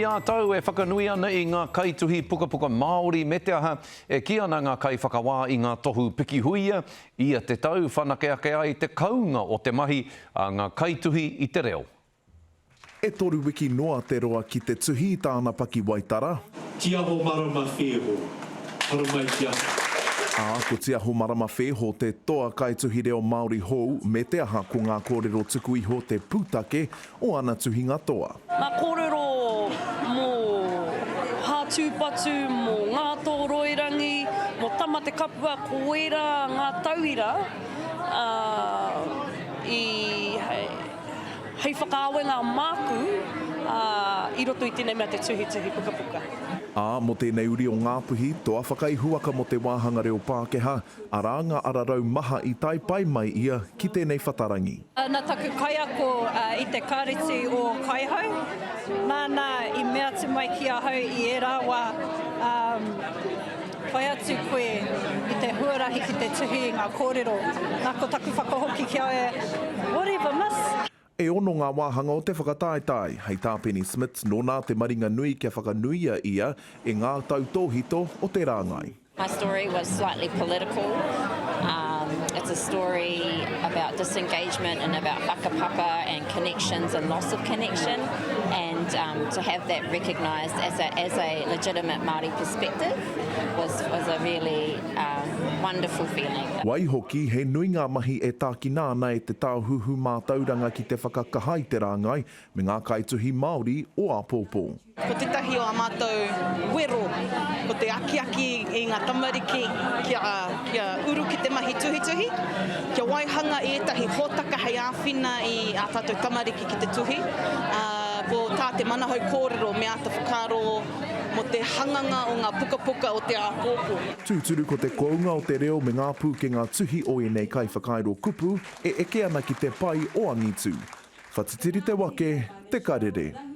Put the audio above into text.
a tau e whakanui ana i ngā kaituhi pukapuka Māori me te aha e ki ana ngā kai whakawā i ngā tohu pikihuia ia te tau whanakeake ai te kaunga o te mahi a ngā kaituhi i te reo. E toru wiki noa te roa ki te tuhi tāna paki Waitara. Tia ho marama wheho, haramai kia. Ko tia ho marama wheho te toa kaituhi reo Māori hou me te aha ko ngā kōrero tuku iho te pūtake o ana tuhinga toa. Ngā kōrero mō hātūpatu, mō ngā tōroirangi, mō tamate kapua, koera, ngā tauira, hei whakaawe ngā māku i roto i tēnei mea te tuhi pukapuka. Mo tēnei uri o Ngāpuhi, toa whakaihuaka mo te wāhanga reo Pākehā, arā ngā ararau maha i tai pai mai ia ki tēnei whatarangi. Nā taku kaiako i te kāreti o Kaihau, nāna i mea te mai ki ahau i e rāwa whai atu koe i te huarahi ki te tuhi ngā kōrero. Nā ko taku whakahoki ki au whatever miss. E ono ngā wāhanga o te whakataetai, hei tā Penny Smith, nō nā te maringa nui kia whakanuia ia e ngā tautōhito o te rāngai. My story was slightly political. It's a story about disengagement and about whakapapa and connections and loss of connection, and to have that recognised as a legitimate Māori perspective was a really wonderful feeling. Wai hoki, he nui ngā mahi e tākina ana e te tāhuhu mātauranga ki te whakakaha i te rāngai me ngā kaituhi Māori o Apōpō. Ko te tahi o a mātou wero, ko te aki i ngā tamariki kia uru ki te mahi tuhituhi, kia waihanga i etahi hōtaka hei āwhina i a tātou tamariki ki te tuhi, ko tā te manahau kōrero me a te whakaro mo te hanganga o ngā pukapuka o te āpōpō. Tūturu ko te kounga o te reo me ngā pūkenga tuhi o e nei kai whakairo kupu e eke ana ki te pai o Angitu. Whatitiri te wake, te karere.